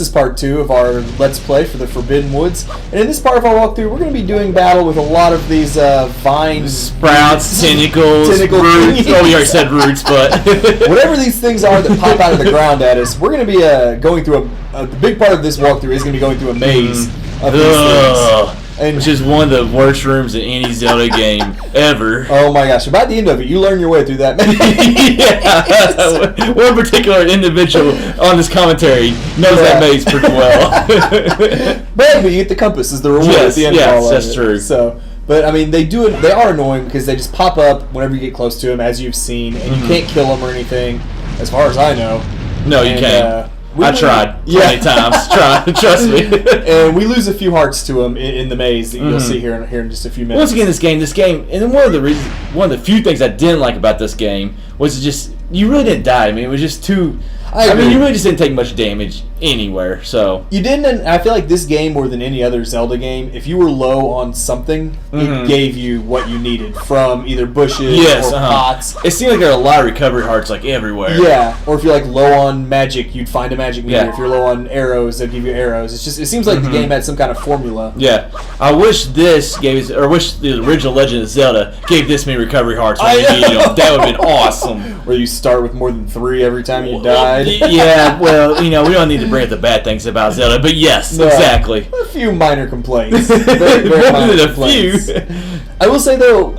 is part 2 of our Let's Play for the Forbidden Woods. And in this part of our walkthrough, we're going to be doing battle with a lot of these vines. Sprouts, tentacles, roots. Thingies. Oh, we already said roots, but... Whatever these things are that pop out of the ground at us, we're going to be going through the big part of this walkthrough is going to be going through a maze of these things. And which is one of the worst rooms in any Zelda game ever. Oh my gosh! By the end of it, you learn your way through that maze. Yeah, one particular individual on this commentary knows that maze pretty well. But you get the compass as the reward at the end of all of it. Yes, that's true. So, but I mean, they are annoying because they just pop up whenever you get close to them, as you've seen, and you can't kill them or anything, as far as I know. No, you can't. I tried many times. Trust me. And we lose a few hearts to them in the maze that you'll see here in just a few minutes. Once again, this game, and then one of the few things I didn't like about this game was just you really didn't die. I mean, it was just too. I mean, you really just didn't take much damage anywhere. So you didn't. And I feel like this game, more than any other Zelda game, if you were low on something, it gave you what you needed from either bushes or pots. It seemed like there are a lot of recovery hearts like everywhere. Yeah, or if you're like low on magic, you'd find a magic meter. If you're low on arrows, they'd give you arrows. It seems like the game had some kind of formula. Yeah, I wish the original Legend of Zelda gave this many recovery hearts when you needed them. That would have been awesome. Where you start with more than 3 every time you died. Yeah, well, we don't need to bring up the bad things about Zelda, but yes, exactly. A few minor complaints. Very minor complaints. I will say, though,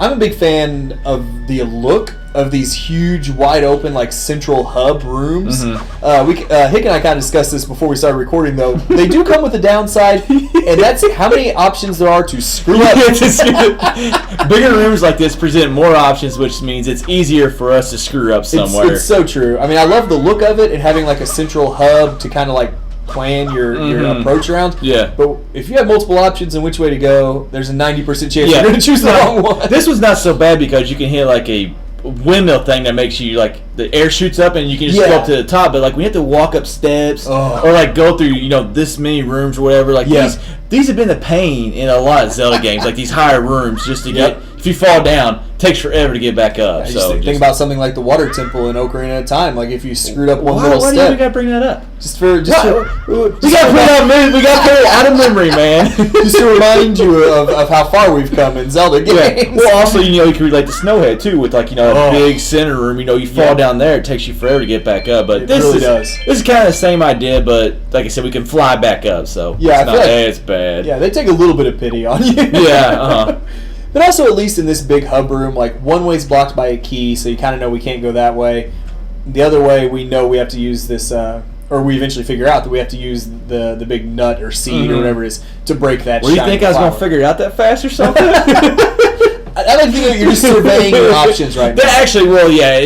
I'm a big fan of the look of these huge, wide open, like central hub rooms. Hick and I kind of discussed this before we started recording, though. They do come with a downside, and that's how many options there are to screw up. Bigger rooms like this present more options, which means it's easier for us to screw up somewhere. It's so true. I mean, I love the look of it and having like a central hub to kind of like plan your approach around. Yeah. But if you have multiple options in which way to go, there's a 90% chance you're going to choose the wrong one. This was not so bad because you can hit like a windmill thing that makes you like the air shoots up and you can just go up to the top, but like we have to walk up steps or like go through this many rooms or whatever. Like these have been a pain in a lot of Zelda games, like these higher rooms just to get. If you fall down, it takes forever to get back up. So think about something like the water temple in Ocarina of Time. Like if you screwed up one little step. Why do we gotta bring that up? We gotta put it out of memory, man. Just to remind you of how far we've come in Zelda games. Yeah. Well, also you can relate to Snowhead too, with like a big center room. You fall down there, it takes you forever to get back up. But this is kind of the same idea, but like I said, we can fly back up. So it's not as bad. Yeah, they take a little bit of pity on you. Yeah. But also, at least in this big hub room, like one way's blocked by a key, so you kind of know we can't go that way. The other way, we know we have to use this, or we eventually figure out that we have to use the big nut or seed or whatever it is to break that. Well, you think I was going to figure it out that fast or something? I like to think that you're just surveying your options right now. That actually,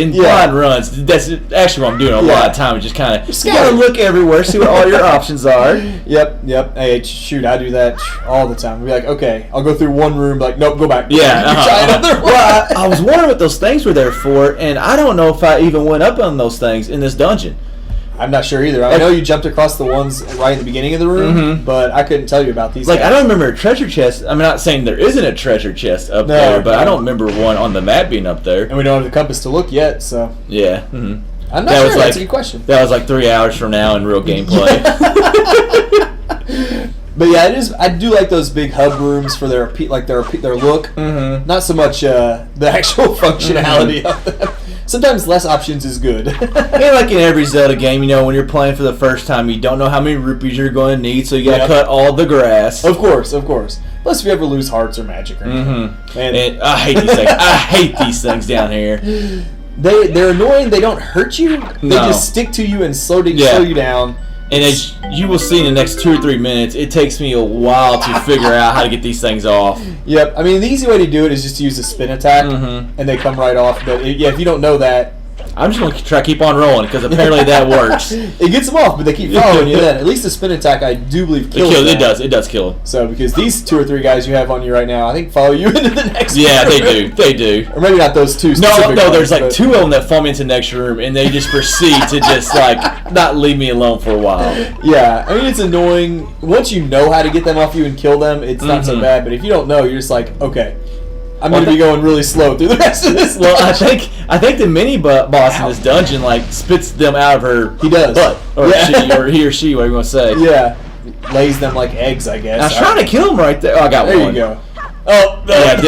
in blind runs, that's actually what I'm doing a lot of time. Just kind of, you gotta look everywhere, see what all your options are. Yep. Hey, shoot, I do that all the time. I'll be like, okay, I'll go through one room, like, nope, go back. Yeah. Try another one. Well, I was wondering what those things were there for, and I don't know if I even went up on those things in this dungeon. I'm not sure either. I know you jumped across the ones right at the beginning of the room, but I couldn't tell you about these. Like, I don't remember a treasure chest. I'm not saying there isn't a treasure chest up there, but I don't remember one on the map being up there. And we don't have the compass to look yet, so. Yeah. I'm not sure. That's a good question. That was like 3 hours from now in real gameplay. But yeah, it is. I do like those big hub rooms for their look. Not so much the actual functionality of them. Sometimes less options is good. Yeah, like in every Zelda game, when you're playing for the first time, you don't know how many rupees you're going to need, so you got to cut all the grass. Of course. Plus, if you ever lose hearts or magic or anything. And I hate these things. I hate these things down here. They're annoying. They don't hurt you. They just stick to you and slow you down. And as you will see in the next 2 or 3 minutes, it takes me a while to figure out how to get these things off. Yep. I mean, the easy way to do it is just to use a spin attack, and they come right off. But if you don't know that, I'm just going to try to keep on rolling because apparently that works. It gets them off, but they keep following you then. At least the spin attack, I do believe, kills them. It does kill them. So, because these 2 or 3 guys you have on you right now, I think follow you into the next room. Yeah, they do. Or maybe not those 2 specific ones, there's like 2 of them that fall me into the next room, and they just proceed to just like not leave me alone for a while. Yeah, I mean, it's annoying. Once you know how to get them off you and kill them, it's not so bad. But if you don't know, you're just like, okay, I'm going to be going really slow through the rest of this. Well, I think the mini boss in this dungeon like spits them out of her butt, or he or she, whatever you want to say. Yeah, lays them like eggs, I guess. I was trying to kill him right there. Oh, I got there one. There you go. Oh, no. Yeah,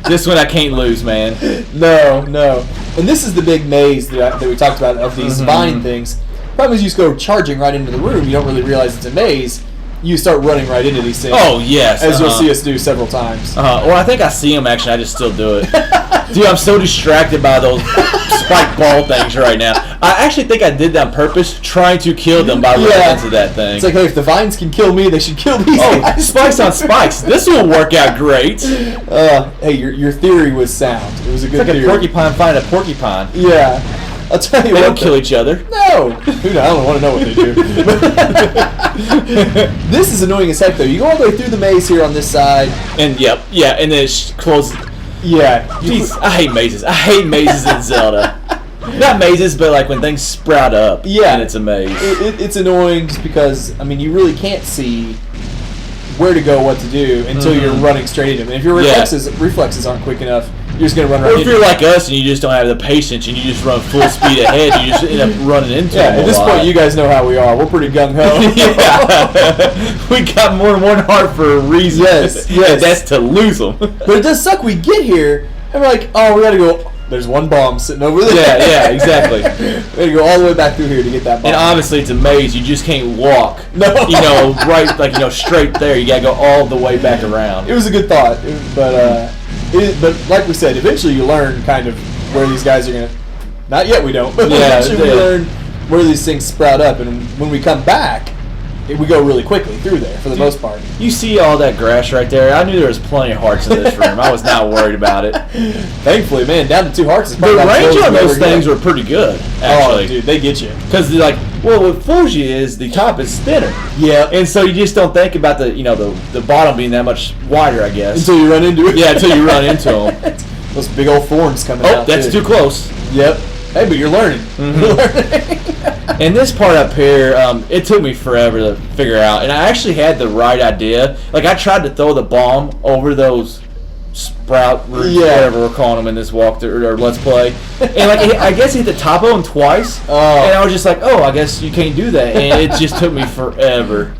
this one I can't lose, man. No. And this is the big maze that we talked about of these vine things. Problem is, you just go charging right into the room. You don't really realize it's a maze. You start running right into these things. Oh, yes. As you'll see us do several times. Well, I think I see them, actually. I just still do it. Dude, I'm so distracted by those spiked ball things right now. I actually think I did that on purpose, trying to kill them by running into that thing. It's like, hey, if the vines can kill me, they should kill these guys. Spikes on spikes. This will work out great. Hey, your theory was sound. It was a good theory. It's like a porcupine find a porcupine. Yeah. I'll tell you They don't kill each other. No. Who knows? I don't want to know what they do. This is annoying as heck, though. You go all the way through the maze here on this side. And, and then it closes. Yeah. Jeez, I hate mazes. I hate mazes in Zelda. Not mazes, but like when things sprout up. Yeah. And it's a maze. It's annoying just because, I mean, you really can't see where to go, what to do, until you're running straight into them. And if your reflexes aren't quick enough, you're just going to run right into them. Or if you're like us and you just don't have the patience and you just run full speed ahead, you just end up running into them. At this point, you guys know how we are. We're pretty gung-ho. We got more than one heart for a reason. Yes. And that's to lose them. But it does suck. We get here, and we're like, oh, we got to go. There's one bomb sitting over there. Yeah, exactly. We got to go all the way back through here to get that bomb. And obviously, it's a maze. You just can't walk. No. Straight there. You got to go all the way back around. It was a good thought, but like we said, eventually you learn kind of where these guys are going to... Not yet we don't, but eventually we learn where these things sprout up, and when we come back, we go really quickly through there for the most part. You see all that grass right there? I knew there was plenty of hearts in this room. I was not worried about it. Thankfully, man, down to 2 hearts is probably the range on those things were pretty good, actually. Oh, dude, they get you. Because what fools you is the top is thinner. Yeah. And so you just don't think about the bottom being that much wider, I guess. Until you run into it. Yeah, until you run into them. Those big old thorns coming out. Oh, that's too close. Yep. Hey, but you're learning. You're learning. And this part up here, it took me forever to figure out. And I actually had the right idea. Like, I tried to throw the bomb over those sprout roots, whatever we're calling them in this walkthrough or Let's Play. And, I guess he hit the top of them twice. Oh. And I was just like, oh, I guess you can't do that. And it just took me forever.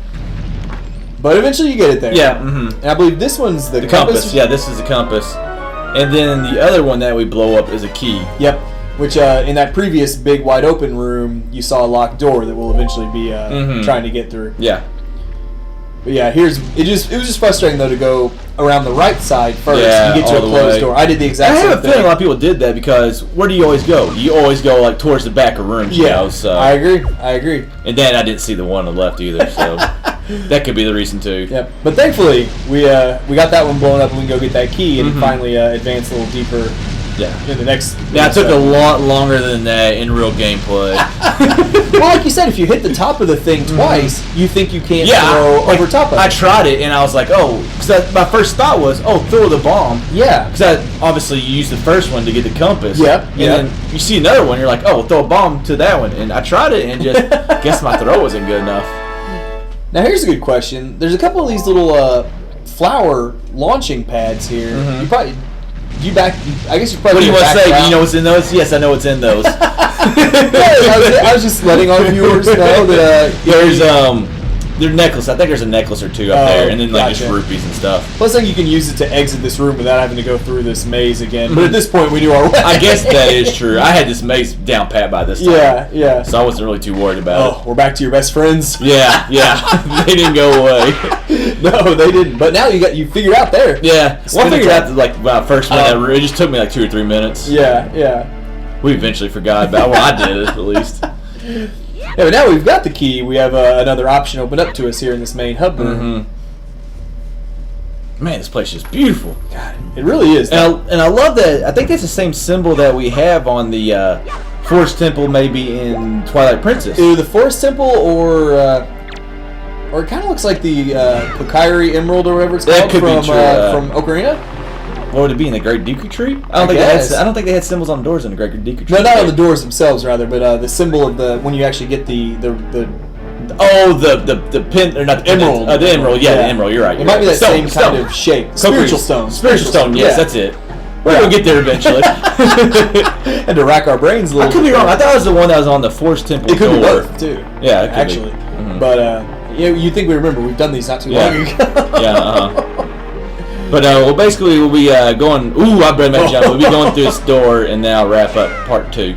But eventually you get it there. Yeah. And I believe this one's the compass. Yeah, this is the compass. And then the other one that we blow up is a key. Yep. Which, in that previous big wide open room, you saw a locked door that we'll eventually be trying to get through. Yeah. But yeah, it was just frustrating though to go around the right side first and get to a closed door. I did the exact same thing. I have a feeling a lot of people did that because where do you always go? You always go like towards the back of rooms. Yeah, so. I agree. And then I didn't see the one on the left either, so that could be the reason too. Yep. But thankfully we got that one blown up and we can go get that key and finally advance a little deeper. Yeah. In the next. Now it took a lot longer than that in real gameplay. Well, like you said, if you hit the top of the thing twice, you think you can't throw over top of it. I tried it and I was like, oh, because my first thought was, oh, throw the bomb. Yeah. Because obviously you used the first one to get the compass. Yep. And then you see another one, you're like, oh, throw a bomb to that one. And I tried it and just guess my throw wasn't good enough. Now here's a good question. There's a couple of these little flower launching pads here. You probably. I guess you probably. What do you want to say? Do you know what's in those? Yes, I know what's in those. I was just letting our viewers know that there's their necklace. I think there's a necklace or two up there, and then just rupees and stuff. Plus, I think you can use it to exit this room without having to go through this maze again. But at this point, we knew our way. I guess that is true. I had this maze down pat by this time. Yeah. So I wasn't really too worried about it. Oh, we're back to your best friends. Yeah. They didn't go away. No, they didn't. But now you figured out there. Yeah. Well, I figured out when I first went that room. It just took me like 2 or 3 minutes. Yeah. We eventually forgot about. Well, I did it at least. Yeah, but now we've got the key. We have another option opened up to us here in this main hub room. Man, this place is beautiful. God, it really is. And I love that. I think that's the same symbol that we have on the Forest Temple, maybe in Twilight Princess. Either the Forest Temple or it kind of looks like the Kokiri Emerald or whatever it's called. That could be true. From Ocarina. What would it be in the Great Deku Tree? I don't think they had symbols on doors in the Great Deku Tree. No, not on the doors themselves, rather, but the symbol of when you actually get the Oh, the pin or not the emerald. The emerald. Yeah, the emerald. You're right. It might be that same kind of shape. Spiritual stone. Spiritual stone. Yes, that's it. We're gonna get there eventually. And to rack our brains a little. I could be wrong. I thought it was the one that was on the Force Temple. It could be both too. Yeah, it could actually. But you think we remember? We've done these not too long ago. But well, basically we'll be going. Ooh, I better make jump. We'll be going through this door, and then I'll wrap up part 2.